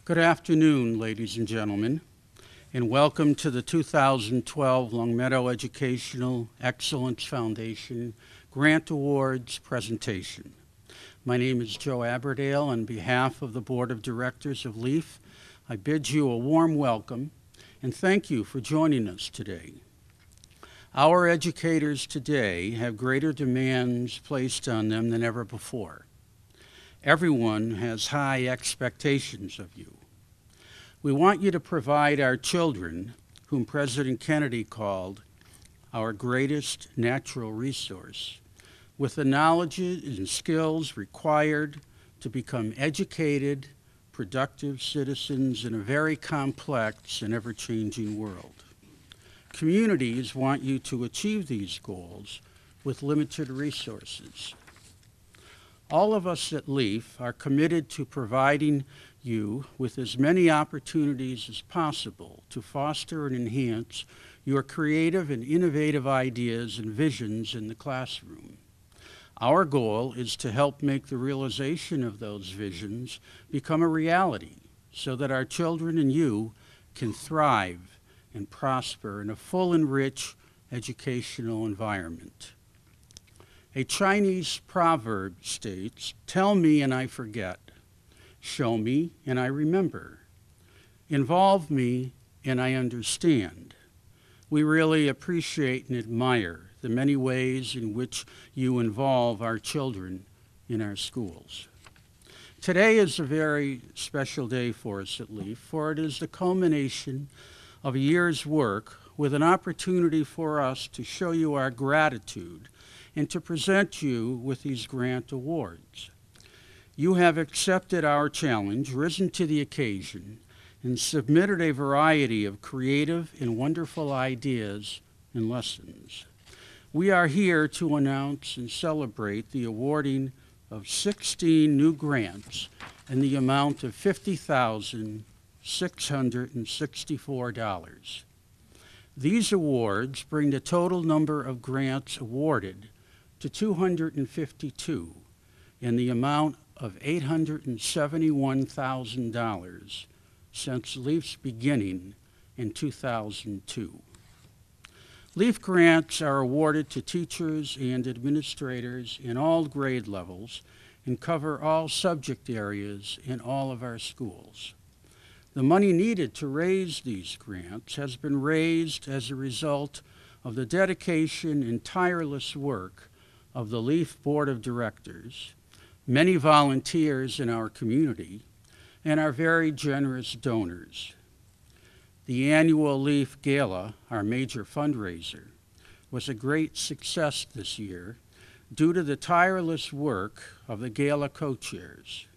Good afternoon, ladies and gentlemen, and welcome to the 2012 Longmeadow Educational Excellence Foundation Grant Awards presentation. My name is Joe Aberdale. On behalf of the Board of Directors of LEEF, I bid you a warm welcome and thank you for joining us today. Our educators today have greater demands placed on them than ever before. Everyone has high expectations of you. We want you to provide our children, whom President Kennedy called our greatest natural resource, with the knowledge and skills required to become educated, productive citizens in a very complex and ever-changing world. Communities want you to achieve these goals with limited resources. All of us at LEEF are committed to providing you with as many opportunities as possible to foster and enhance your creative and innovative ideas and visions in the classroom. Our goal is to help make the realization of those visions become a reality so that our children and you can thrive and prosper in a full and rich educational environment. A Chinese proverb states, "Tell me and I forget. Show me and I remember. Involve me and I understand." We really appreciate and admire the many ways in which you involve our children in our schools. Today is a very special day for us at LEEF, for it is the culmination of a year's work with an opportunity for us to show you our gratitude and to present you with these grant awards. You have accepted our challenge, risen to the occasion, and submitted a variety of creative and wonderful ideas and lessons. We are here to announce and celebrate the awarding of 16 new grants in the amount of $50,664. These awards bring the total number of grants awarded to 252 in the amount of $871,000 since LEEF's beginning in 2002. LEEF grants are awarded to teachers and administrators in all grade levels and cover all subject areas in all of our schools. The money needed to raise these grants has been raised as a result of the dedication and tireless work of the LEEF Board of Directors, many volunteers in our community, and our very generous donors. The annual LEEF Gala, our major fundraiser, was a great success this year due to the tireless work of the Gala co-chairs.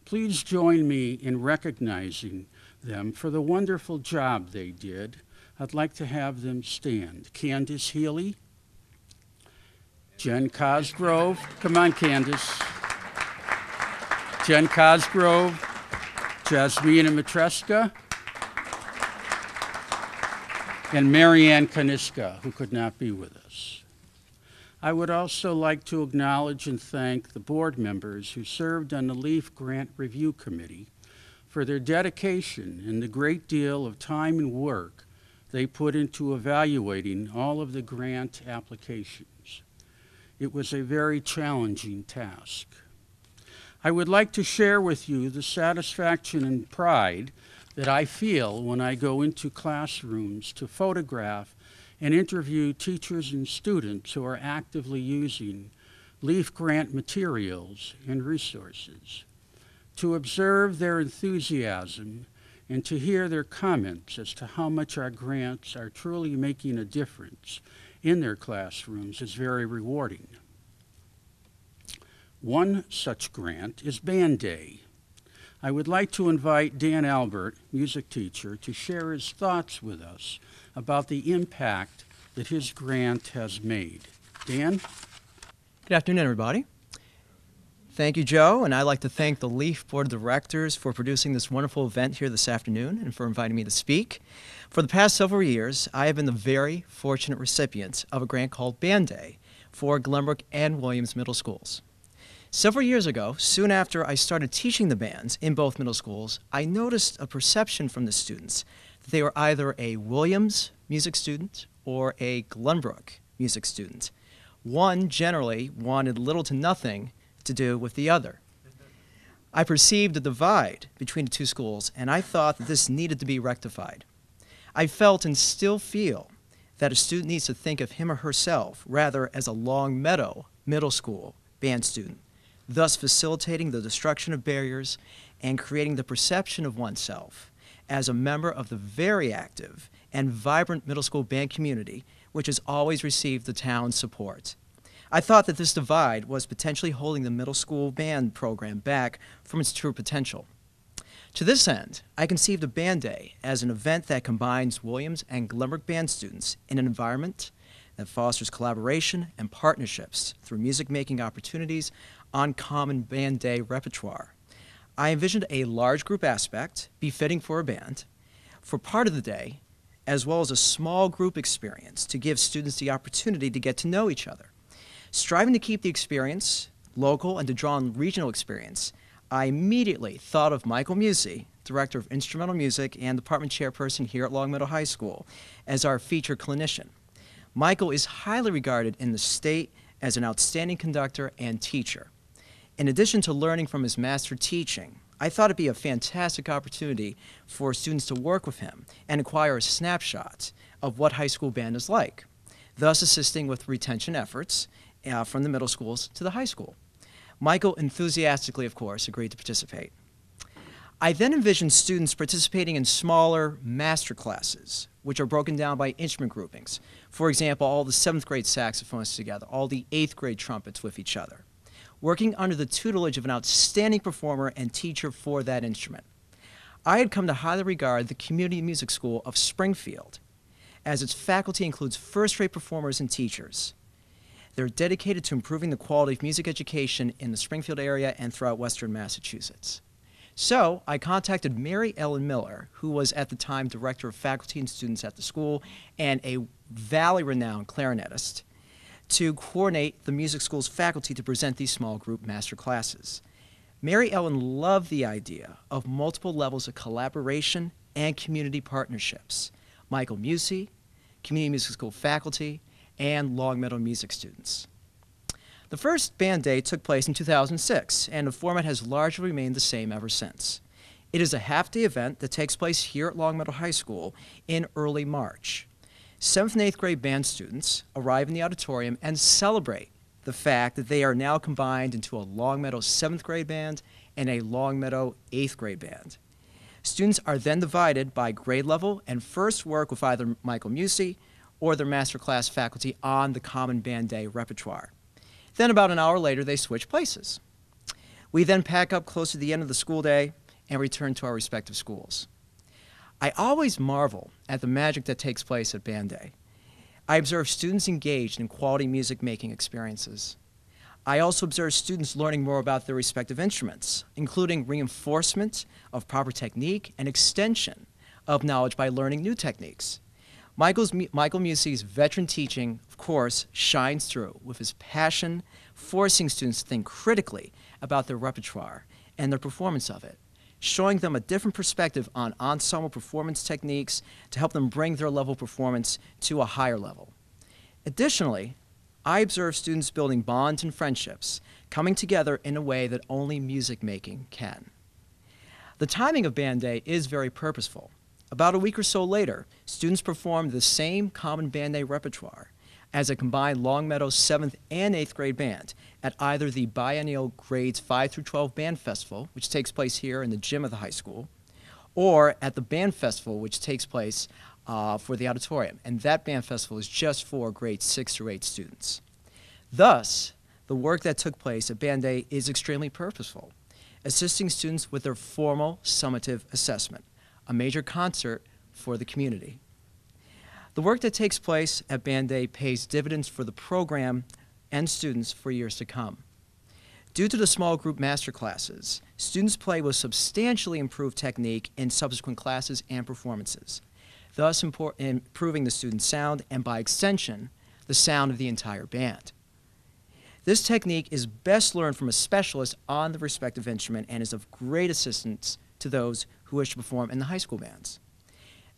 Please join me in recognizing them for the wonderful job they did. I'd like to have them stand. Candace Healy, Jen Cosgrove, come on Candace. Jen Cosgrove, Jasmina Matreska, and Marianne Kaniska, who could not be with us. I would also like to acknowledge and thank the board members who served on the LEEF Grant Review Committee for their dedication and the great deal of time and work they put into evaluating all of the grant applications. It was a very challenging task. I would like to share with you the satisfaction and pride that I feel when I go into classrooms to photograph and interview teachers and students who are actively using LEEF grant materials and resources, to observe their enthusiasm and to hear their comments as to how much our grants are truly making a difference in their classrooms is very rewarding. One such grant is Band Day. I would like to invite Dan Albert, music teacher, to share his thoughts with us about the impact that his grant has made. Dan? Good afternoon, everybody. Thank you, Joe, and I'd like to thank the LEEF Board of Directors for producing this wonderful event here this afternoon and for inviting me to speak. For the past several years, I have been the very fortunate recipient of a grant called Band Day for Glenbrook and Williams Middle Schools. Several years ago, soon after I started teaching the bands in both middle schools, I noticed a perception from the students that they were either a Williams music student or a Glenbrook music student. One generally wanted little to nothing to do with the other. I perceived a divide between the two schools, and I thought that this needed to be rectified. I felt and still feel that a student needs to think of him or herself rather as a Long Meadow middle school band student, thus facilitating the destruction of barriers and creating the perception of oneself as a member of the very active and vibrant middle school band community, which has always received the town's support. I thought that this divide was potentially holding the middle school band program back from its true potential. To this end, I conceived a band day as an event that combines Williams and Glenbrook band students in an environment that fosters collaboration and partnerships through music-making opportunities on common band day repertoire. I envisioned a large group aspect befitting for a band for part of the day, as well as a small group experience to give students the opportunity to get to know each other. Striving to keep the experience local and to draw on regional experience, I immediately thought of Michael Musey, Director of Instrumental Music and Department Chairperson here at Long Meadow High School, as our featured clinician. Michael is highly regarded in the state as an outstanding conductor and teacher. In addition to learning from his master teaching, I thought it'd be a fantastic opportunity for students to work with him and acquire a snapshot of what high school band is like, thus assisting with retention efforts from the middle schools to the high school. Michael enthusiastically, of course, agreed to participate. I then envisioned students participating in smaller master classes, which are broken down by instrument groupings. For example, all the 7th grade saxophonists together, all the 8th grade trumpets with each other, working under the tutelage of an outstanding performer and teacher for that instrument. I had come to highly regard the Community Music School of Springfield, as its faculty includes first-rate performers and teachers. They're dedicated to improving the quality of music education in the Springfield area and throughout Western Massachusetts. So I contacted Mary Ellen Miller, who was at the time Director of Faculty and Students at the school and a Valley-renowned clarinetist, to coordinate the music school's faculty to present these small group master classes. Mary Ellen loved the idea of multiple levels of collaboration and community partnerships. Michael Musey, Community Music School faculty, and Long Meadow music students. The first band day took place in 2006, and the format has largely remained the same ever since. It is a half-day event that takes place here at Long Meadow High School in early March. 7th and 8th grade band students arrive in the auditorium and celebrate the fact that they are now combined into a Long Meadow 7th grade band and a Long Meadow 8th grade band. Students are then divided by grade level and first work with either Michael Musey or their masterclass faculty on the common band day repertoire. Then about an hour later, they switch places. We then pack up close to the end of the school day and return to our respective schools. I always marvel at the magic that takes place at band day. I observe students engaged in quality music making experiences. I also observe students learning more about their respective instruments, including reinforcement of proper technique and extension of knowledge by learning new techniques. Michael Musey's veteran teaching, of course, shines through with his passion, forcing students to think critically about their repertoire and their performance of it, showing them a different perspective on ensemble performance techniques to help them bring their level of performance to a higher level. Additionally, I observe students building bonds and friendships, coming together in a way that only music making can. The timing of band day is very purposeful. About a week or so later, students performed the same common band day repertoire as a combined Long Meadow 7th and 8th grade band at either the biennial grades 5 through 12 band festival, which takes place here in the gym of the high school, or at the band festival, which takes place for the auditorium. And that band festival is just for grades 6 through 8 students. Thus, the work that took place at band day is extremely purposeful, assisting students with their formal summative assessment, a major concert for the community. The work that takes place at band day pays dividends for the program and students for years to come. Due to the small group master classes, students play with substantially improved technique in subsequent classes and performances, thus improving the student's sound and, by extension, the sound of the entire band. This technique is best learned from a specialist on the respective instrument and is of great assistance to those who wish to perform in the high school bands.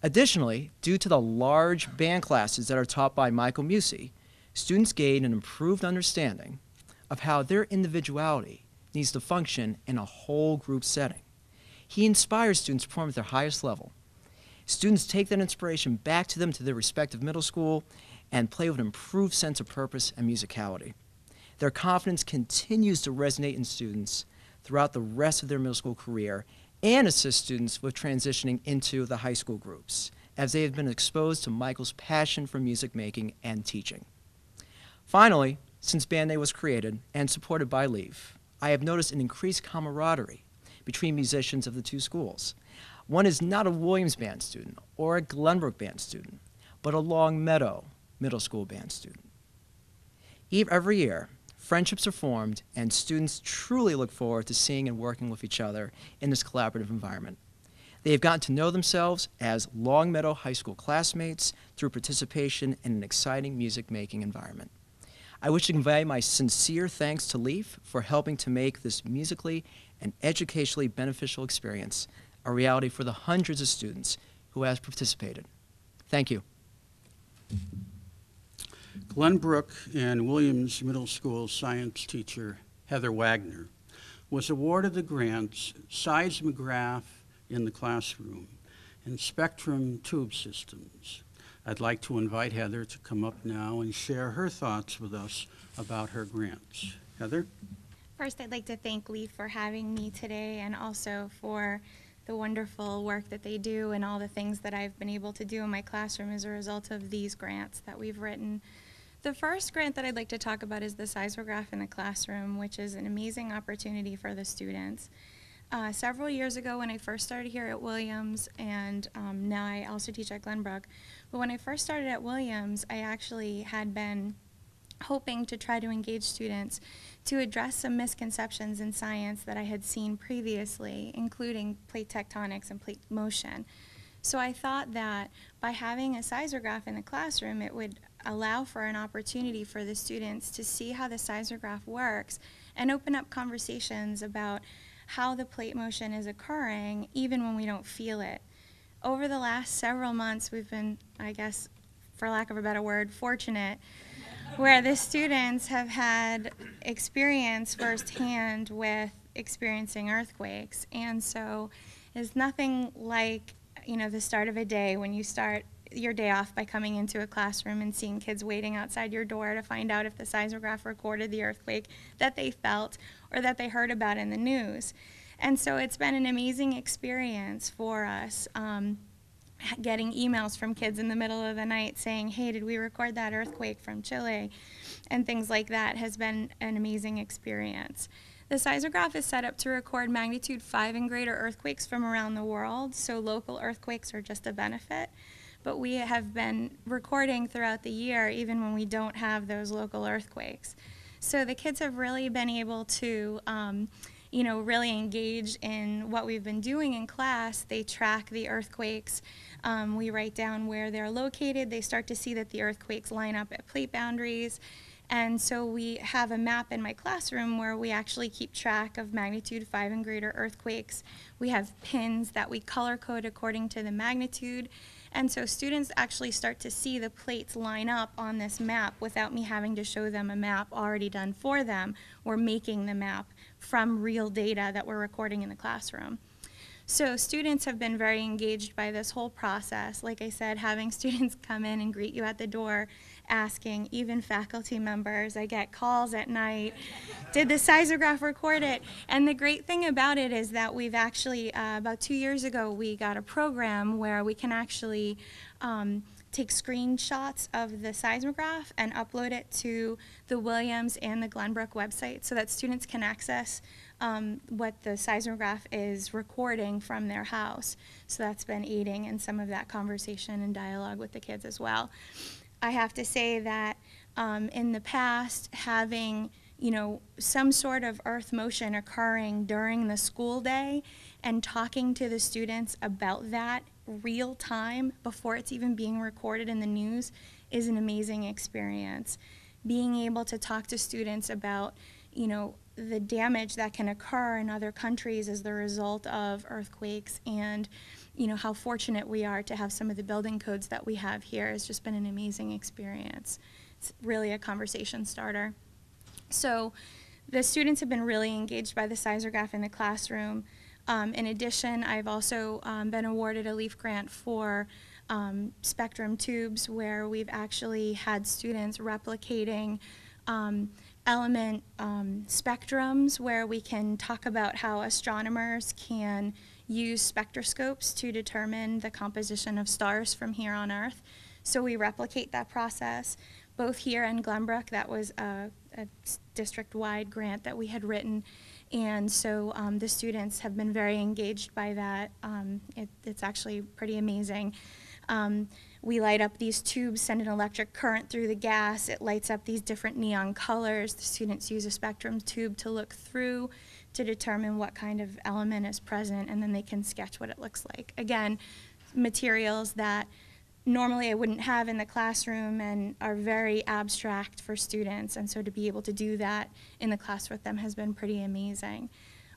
Additionally, due to the large band classes that are taught by Michael Musi, students gain an improved understanding of how their individuality needs to function in a whole group setting. He inspires students to perform at their highest level. Students take that inspiration back to them to their respective middle school and play with an improved sense of purpose and musicality. Their confidence continues to resonate in students throughout the rest of their middle school career and assist students with transitioning into the high school groups, as they have been exposed to Michael's passion for music making and teaching. Finally, since Band Day was created and supported by LEEF, I have noticed an increased camaraderie between musicians of the two schools. One is not a Williams band student or a Glenbrook band student, but a Longmeadow middle school band student. Every year, friendships are formed, and students truly look forward to seeing and working with each other in this collaborative environment. They have gotten to know themselves as Longmeadow High School classmates through participation in an exciting music-making environment. I wish to convey my sincere thanks to LEEF for helping to make this musically and educationally beneficial experience a reality for the hundreds of students who have participated. Thank you. Glenbrook and Williams Middle School science teacher Heather Wagner was awarded the grants Seismograph in the Classroom and Spectrum Tube Systems. I'd like to invite Heather to come up now and share her thoughts with us about her grants. Heather? First, I'd like to thank LEEF for having me today and also for the wonderful work that they do and all the things that I've been able to do in my classroom as a result of these grants that we've written. The first grant that I'd like to talk about is the Seismograph in the Classroom, which is an amazing opportunity for the students. Several years ago when I first started here at Williams, and now I also teach at Glenbrook, but when I first started at Williams, I actually had been hoping to try to engage students to address some misconceptions in science that I had seen previously, including plate tectonics and plate motion. So I thought that by having a seismograph in the classroom, it would allow for an opportunity for the students to see how the seismograph works and open up conversations about how the plate motion is occurring even when we don't feel it. Over the last several months, we've been, I guess, for lack of a better word, fortunate, where the students have had experience firsthand with experiencing earthquakes. And so it's nothing like, the start of a day when you start your day off by coming into a classroom and seeing kids waiting outside your door to find out if the seismograph recorded the earthquake that they felt or that they heard about in the news. And so it's been an amazing experience for us, getting emails from kids in the middle of the night saying, hey, did we record that earthquake from Chile? And things like that has been an amazing experience. The seismograph is set up to record magnitude 5 and greater earthquakes from around the world, so local earthquakes are just a benefit. But we have been recording throughout the year even when we don't have those local earthquakes. So the kids have really been able to really engage in what we've been doing in class. They track the earthquakes. We write down where they're located. They start to see that the earthquakes line up at plate boundaries. And so we have a map in my classroom where we actually keep track of magnitude 5 and greater earthquakes. We have pins that we color code according to the magnitude. And so students actually start to see the plates line up on this map without me having to show them a map already done for them. We're making the map from real data that we're recording in the classroom. So students have been very engaged by this whole process. Like I said, having students come in and greet you at the door, asking, even faculty members, I get calls at night, did the seismograph record it? And the great thing about it is that we've actually, about 2 years ago, we got a program where we can actually take screenshots of the seismograph and upload it to the Williams and the Glenbrook website so that students can access what the seismograph is recording from their house. So that's been aiding in some of that conversation and dialogue with the kids as well. I have to say that in the past, having some sort of earth motion occurring during the school day and talking to the students about that real time before it's even being recorded in the news is an amazing experience. being able to talk to students about, you know, the damage that can occur in other countries as the result of earthquakes, and, you know, how fortunate we are to have some of the building codes that we have here has just been an amazing experience. It's really a conversation starter. So the students have been really engaged by the seismograph in the classroom. In addition, I've also been awarded a LEEF grant for spectrum tubes, where we've actually had students replicating element spectrums, where we can talk about how astronomers can use spectroscopes to determine the composition of stars from here on Earth. So we replicate that process both here in Glenbrook. That was a district-wide grant that we had written, and so the students have been very engaged by that. It's actually pretty amazing. We light up these tubes, send an electric current through the gas. It lights up these different neon colors. The students use a spectrum tube to look through to determine what kind of element is present, and then they can sketch what it looks like. Again, materials that normally I wouldn't have in the classroom and are very abstract for students, and so to be able to do that in the class with them has been pretty amazing.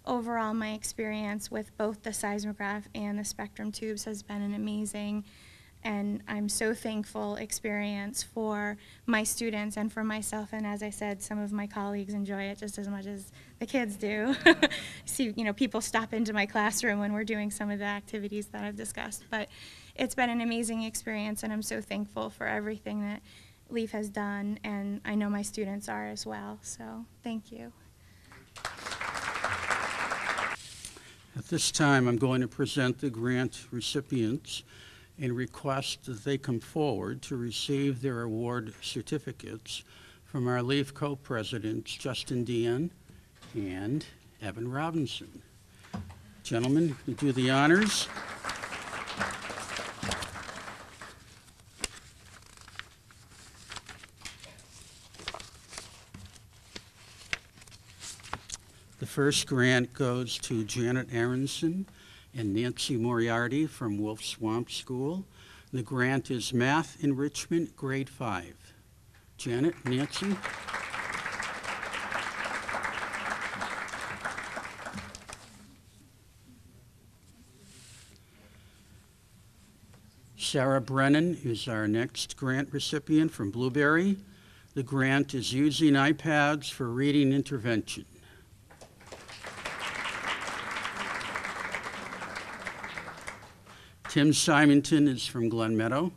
Overall, my experience with both the seismograph and the spectrum tubes has been an amazing, and I'm so thankful, experience for my students and for myself. And as I said, some of my colleagues enjoy it just as much as the kids do. See, you know, people stop into my classroom when we're doing some of the activities that I've discussed. But it's been an amazing experience, and I'm so thankful for everything that LEEF has done, and I know my students are as well. So thank you. At this time, I'm going to present the grant recipients and request that they come forward to receive their award certificates from our LEEF co-presidents, Justin Dean and Evan Robinson. Gentlemen, you do the honors. The first grant goes to Janet Aronson and Nancy Moriarty from Wolf Swamp School. The grant is Math Enrichment, Grade 5. Janet, Nancy. Sarah Brennan is our next grant recipient from Blueberry. The grant is Using iPads for Reading Intervention. Tim Simonton is from Glenbrook,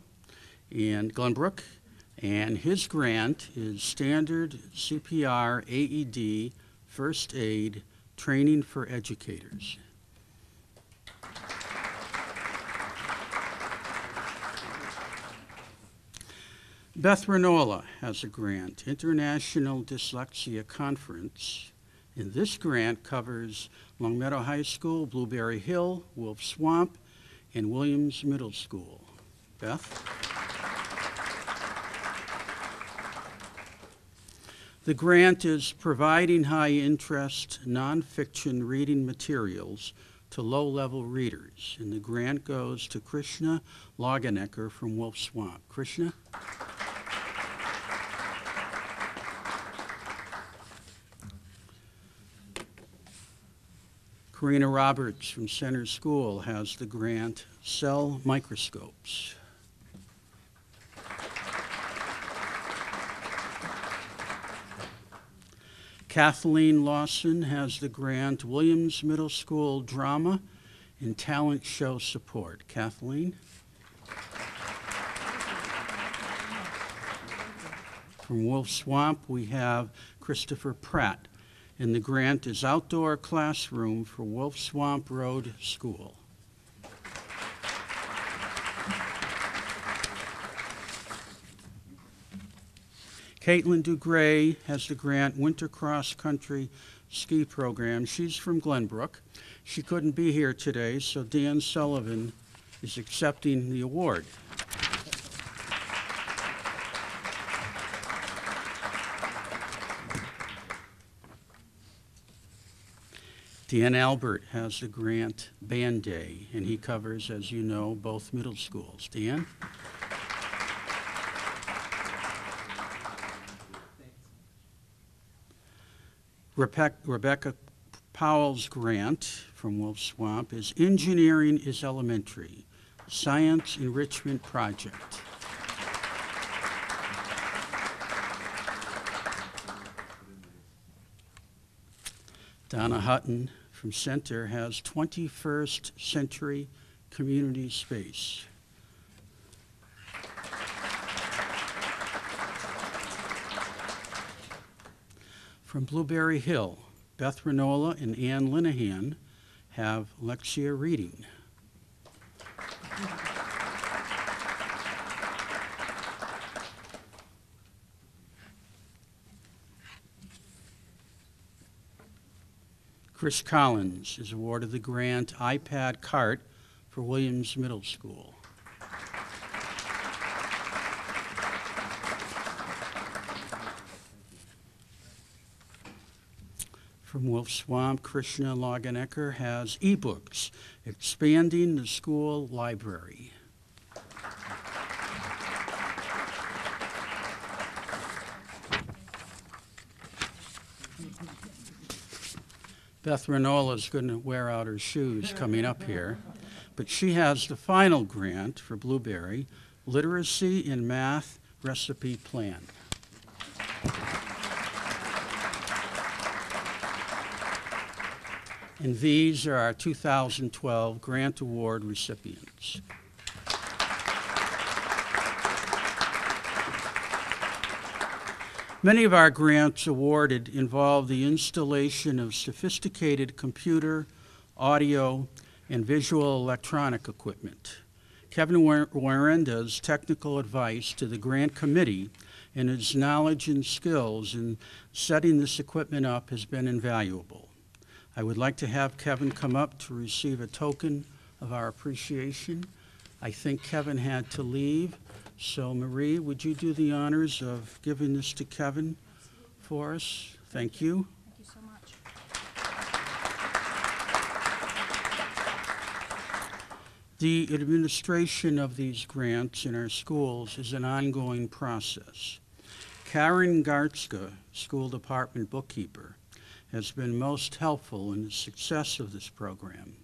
and his grant is Standard CPR AED First Aid Training for Educators. Beth Renola has a grant, International Dyslexia Conference, and this grant covers Longmeadow High School, Blueberry Hill, Wolf Swamp, and Williams Middle School. Beth? The grant is providing high-interest nonfiction reading materials to low-level readers, and the grant goes to Krishna Laganecker from Wolf Swamp. Krishna? Karina Roberts from Center School has the grant Cell Microscopes. Kathleen Lawson has the grant Williams Middle School Drama and Talent Show Support. Kathleen. From Wolf Swamp, we have Christopher Pratt, and the grant is Outdoor Classroom for Wolf Swamp Road School. Caitlin DuGray has the grant Winter Cross Country Ski Program. She's from Glenbrook. She couldn't be here today, so Dan Sullivan is accepting the award. Dan Albert has the grant Band Day, and he covers, as you know, both middle schools. Dan? Thank Rebecca Powell's grant from Wolf Swamp is Engineering is Elementary, Science Enrichment Project. Donna Hutton from Center has 21st Century Community Space. From Blueberry Hill, Beth Renola and Ann Linehan have Lexia Reading. Chris Collins is awarded the grant iPad Cart for Williams Middle School. From Wolf Swamp, Krishna Laganecker has ebooks, expanding the school library. Beth Renola is going to wear out her shoes coming up here, but she has the final grant for Blueberry, Literacy in Math Recipe Plan. And these are our 2012 Grant Award recipients. Many of our grants awarded involve the installation of sophisticated computer, audio, and visual electronic equipment. Kevin Warenda's technical advice to the grant committee and his knowledge and skills in setting this equipment up has been invaluable. I would like to have Kevin come up to receive a token of our appreciation. I think Kevin had to leave, so Marie, would you do the honors of giving this to Kevin for us? Thank you. Thank you so much. The administration of these grants in our schools is an ongoing process. Karen Gartzka, school department bookkeeper, has been most helpful in the success of this program,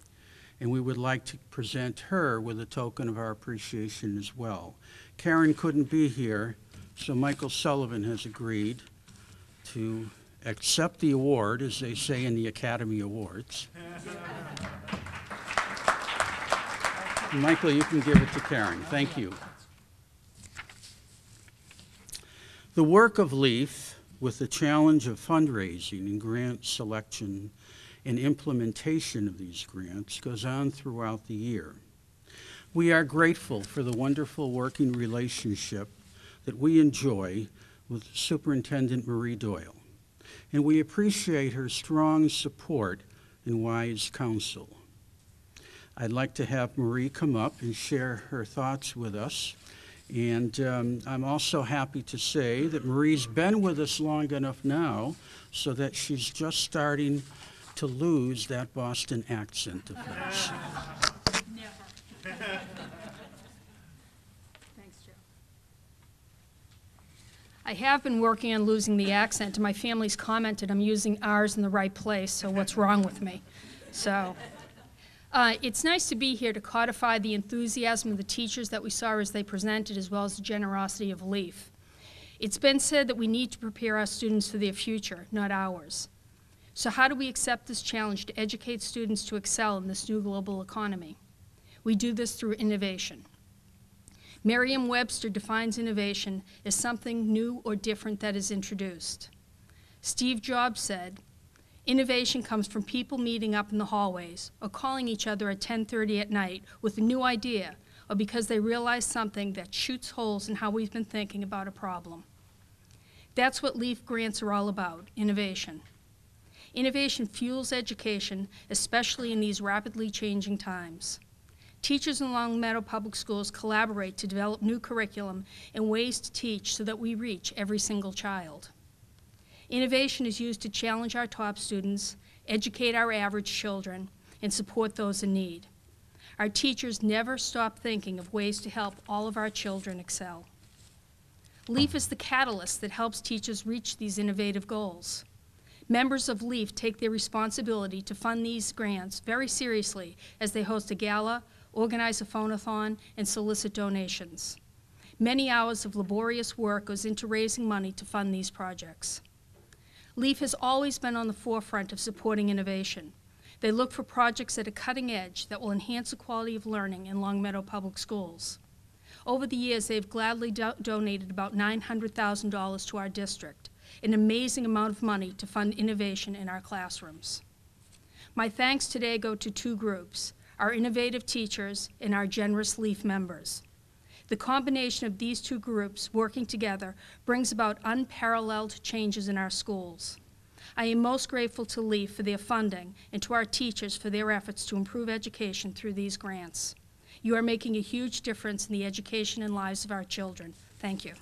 and we would like to present her with a token of our appreciation as well. Karen couldn't be here, so Michael Sullivan has agreed to accept the award, as they say in the Academy Awards. Michael, you can give it to Karen. Thank you. The work of LEEF, with the challenge of fundraising and grant selection and implementation of these grants, goes on throughout the year. We are grateful for the wonderful working relationship that we enjoy with Superintendent Marie Doyle, and we appreciate her strong support and wise counsel. I'd like to have Marie come up and share her thoughts with us. And I'm also happy to say that Marie's been with us long enough now so that she's just starting to lose that Boston accent of hers. Never. Thanks, Joe. I have been working on losing the accent, and my family's commented I'm using R's in the right place, so what's wrong with me? So. It's nice to be here to codify the enthusiasm of the teachers that we saw as they presented, as well as the generosity of LEEF. It's been said that we need to prepare our students for their future, not ours. So how do we accept this challenge to educate students to excel in this new global economy? We do this through innovation. Merriam-Webster defines innovation as something new or different that is introduced. Steve Jobs said, "Innovation comes from people meeting up in the hallways or calling each other at 10:30 at night with a new idea or because they realize something that shoots holes in how we've been thinking about a problem." That's what LEEF grants are all about, innovation. Innovation fuels education, especially in these rapidly changing times. Teachers in Long Meadow Public Schools collaborate to develop new curriculum and ways to teach so that we reach every single child. Innovation is used to challenge our top students, educate our average children, and support those in need. Our teachers never stop thinking of ways to help all of our children excel. LEEF is the catalyst that helps teachers reach these innovative goals. Members of LEEF take their responsibility to fund these grants very seriously as they host a gala, organize a phone-a-thon, and solicit donations. Many hours of laborious work goes into raising money to fund these projects. LEEF has always been on the forefront of supporting innovation. They look for projects at a cutting edge that will enhance the quality of learning in Longmeadow Public Schools. Over the years, they've gladly donated about $900,000 to our district, an amazing amount of money to fund innovation in our classrooms. My thanks today go to two groups, our innovative teachers and our generous LEEF members. The combination of these two groups working together brings about unparalleled changes in our schools. I am most grateful to LEEF for their funding and to our teachers for their efforts to improve education through these grants. You are making a huge difference in the education and lives of our children. Thank you.